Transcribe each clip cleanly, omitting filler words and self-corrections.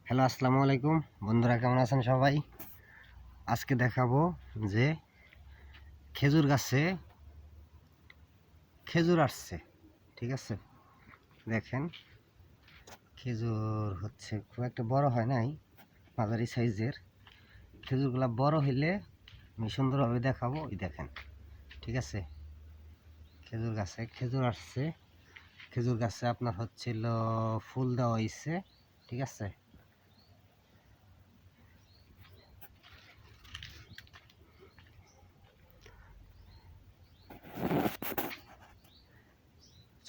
Hello, আসসালামু আলাইকুম বন্ধুরা, কেমন আছেন সবাই? আজকে দেখাবো যে খেজুর গাছে খেজুর আসছে। ঠিক আছে, দেখেন খেজুর হচ্ছে খুব একটা বড় হয় নাই, মাঝারি সাইজের। খেজুরগুলা বড় হইলে আমি সুন্দরভাবে দেখাবো। এই দেখেন, ঠিক আছে, খেজুর গাছে খেজুর আসছে। খেজুর গাছে আপনার হচ্ছিল ফুল দেওয়া হয়েছে। ঠিক আছে,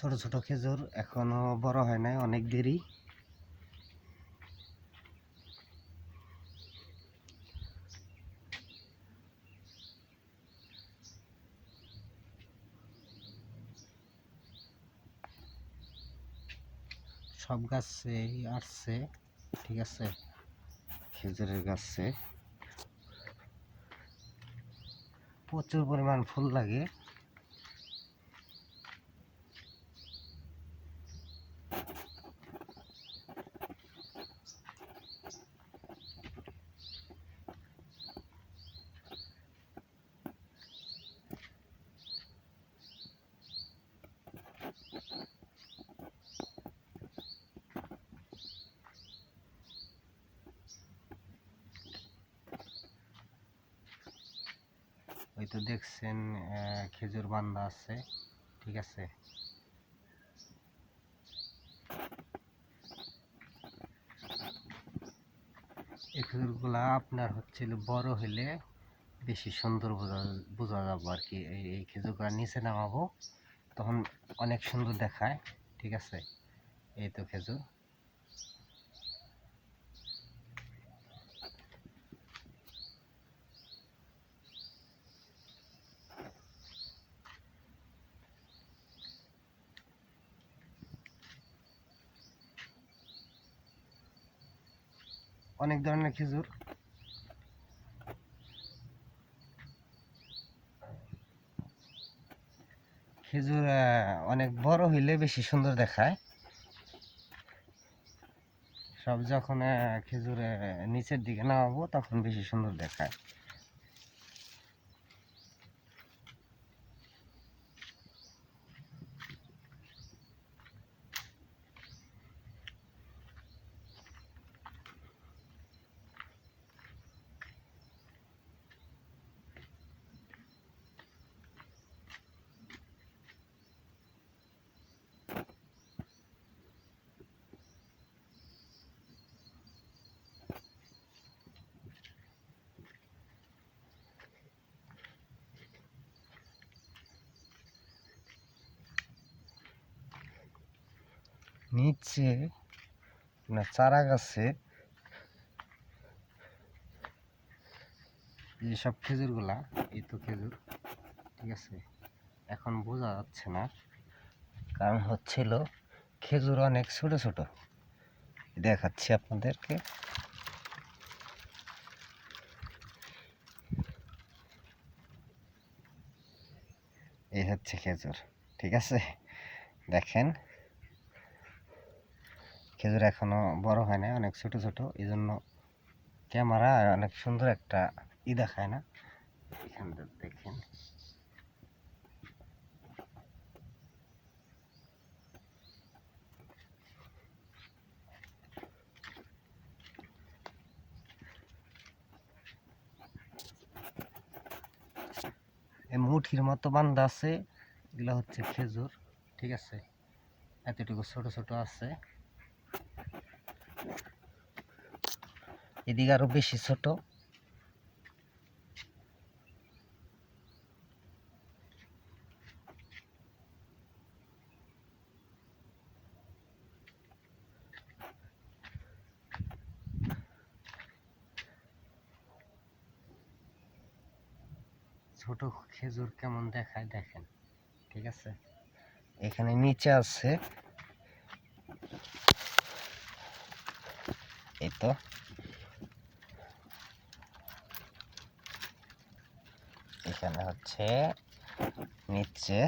ছোট ছোট খেজুর, এখনো বড় হয় নাই, অনেক দেরি। সব গাছে আসছে। ঠিক আছে, খেজুরের গাছে প্রচুর পরিমাণ ফুল লাগে। ওই তো দেখছেন খেজুর বান্ধা আছে। ঠিক আছে, এই খেজুরগুলা আপনার হচ্ছিল বড় হলে বেশি সুন্দর বোঝা যাবো আর কি। এই খেজুরগুলা নিচে নামাবো, তখন অনেক সুন্দর দেখায়। ঠিক আছে, এই তো খেজুর। অনেক ধরনের খেজুর। খেজুর অনেক বড় হইলে বেশি সুন্দর দেখায়। সব যখন খেজুর নিচের দিকে নামাবো তখন বেশি সুন্দর দেখায়। নিচে না চারা গাছে যেসব খেজুরগুলা, এই তো খেজুর। ঠিক আছে, এখন বোঝা যাচ্ছে না, কারণ হচ্ছিল খেজুর অনেক ছোট ছোট। দেখাচ্ছি আপনাদেরকে। এই হচ্ছে খেজুর। ঠিক আছে, দেখেন খেজুর এখনো বড় হয় না, অনেক ছোট ছোট, এই জন্য ক্যামেরা অনেক সুন্দর একটা দেখায় না। এখান দেখেন, এই মুঠির মতো বান্ধা আছে, এগুলো হচ্ছে খেজুর। ঠিক আছে, এতটুকু ছোট ছোট আছে, এদিকে আরো বেশি ছোট। ছোট খেজুর কেমন দেখায় দেখেন। ঠিক আছে, এখানে নিচে আছে, এই তো এখানে হচ্ছে নিচে।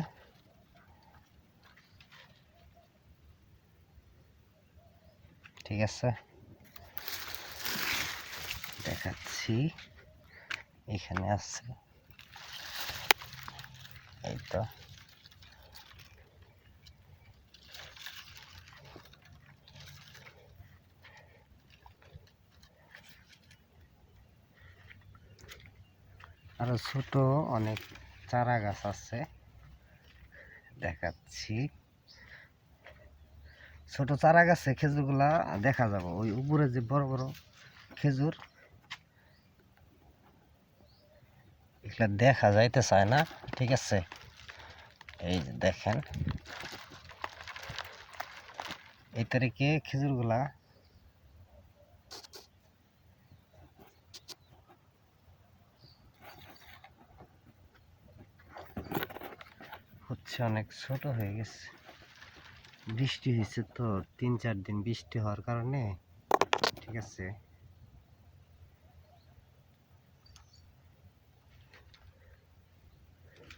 ঠিক আছে, দেখাচ্ছি, এখানে আছে, এই তো। আরো ছোট অনেক চারা গাছ আছে, দেখাচ্ছি। ছোট চারা গাছে খেজুরগুলা দেখা যাব, ওই উপরে যে বড় বড় খেজুর এগুলা দেখা যাইতে চায় না, ঠিক আছে। এই যে দেখেন, এই তারিখে খেজুরগুলা হচ্ছে অনেক ছোট হয়ে গেছে। বৃষ্টি হয়েছে তো 3-4 দিন, বৃষ্টি হওয়ার কারণে, ঠিক আছে।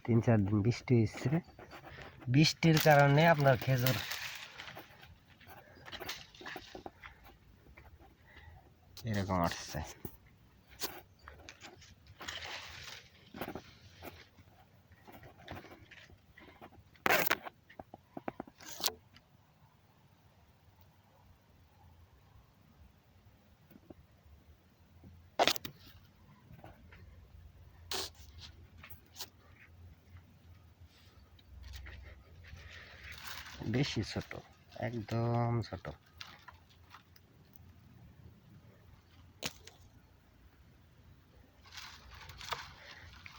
তিন চার দিন বৃষ্টি হয়েছে, বৃষ্টির কারণে আপনার খেজুর এরকম আসছে। বেশি ছোট, একদম ছোট।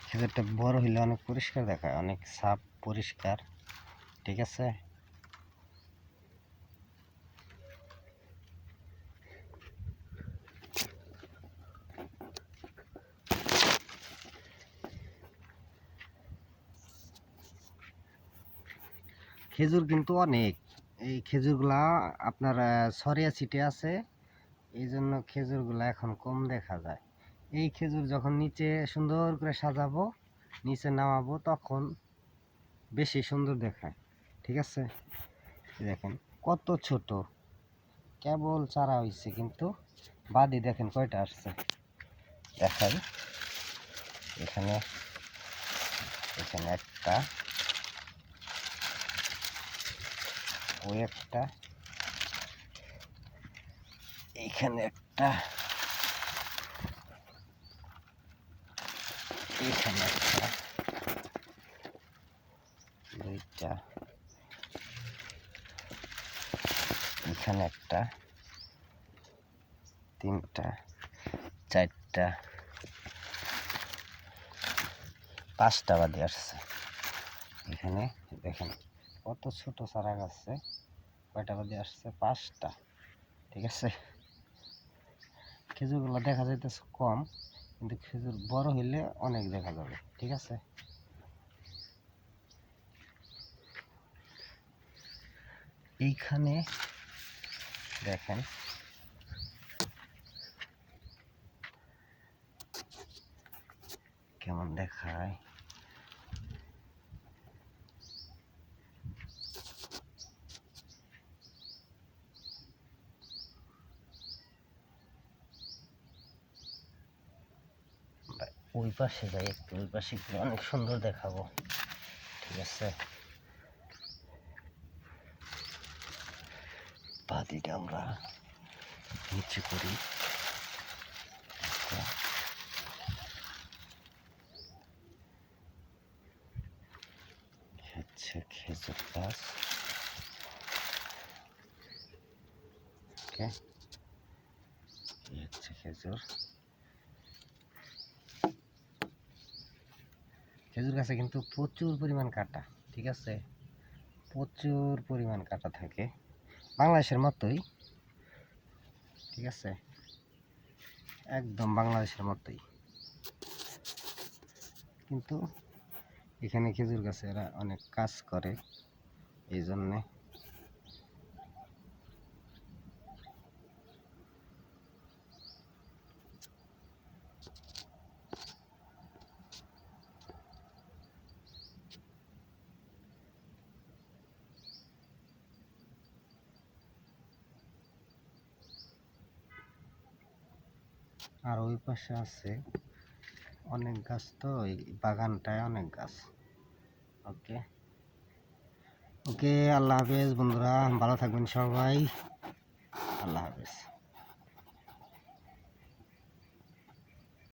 খেজুরটা বড় হইলে অনেক পরিষ্কার দেখায়, অনেক সাফ পরিষ্কার, ঠিক আছে। খেজুর কিন্তু অনেক, এই খেজুরগুলা আপনার ছড়িয়ে ছিটিয়ে আছে, এই জন্য খেজুরগুলা এখন কম দেখা যায়। এই খেজুর যখন নিচে সুন্দর করে সাজাবো, নিচে নামাবো, তখন বেশি সুন্দর দেখায়, ঠিক আছে। দেখেন কত ছোট, কেবল চারা হয়েছে, কিন্তু বাদি দেখেন কয়টা আসছে, দেখাই। এখানে এখানে একটা, ওই একটা, এখানে একটা, এখানে একটা, দুইটা, এখানে একটা, তিনটা, চারটা, পাঁচটা বাদে আসছে। এখানে দেখেন কত ছোট চারা গাছে কয়টা বাদে আসছে, পাঁচটা, ঠিক আছে। খেজুরগুলো দেখা যাইতেছে কম, কিন্তু খেজুর বড় হইলে অনেক দেখা যাবে, ঠিক আছে। এইখানে দেখেন কেমন দেখায়, ওই পাশে যাই একটু, ওই পাশে গিয়ে অনেক সুন্দর দেখাবো, ঠিক আছে। বাদিটা আমরা নিচে করি, হচ্ছে খেজুর গাছ, ওকে, হচ্ছে খেজুর। খেজুর গাছে কিন্তু প্রচুর পরিমাণ কাটা, ঠিক আছে, প্রচুর পরিমাণ কাটা থাকে, বাংলাদেশের মতোই, ঠিক আছে, একদম বাংলাদেশের মতোই। কিন্তু এখানে খেজুর গাছে এরা অনেক কাজ করে, এই জন্যে আর ওই পাশে আছে অনেক গাছ, তো এই বাগানটায় অনেক গাছ। ওকে ওকে, আল্লাহ হাফেজ বন্ধুরা, ভালো থাকবেন সবাই, আল্লাহ হাফেজ।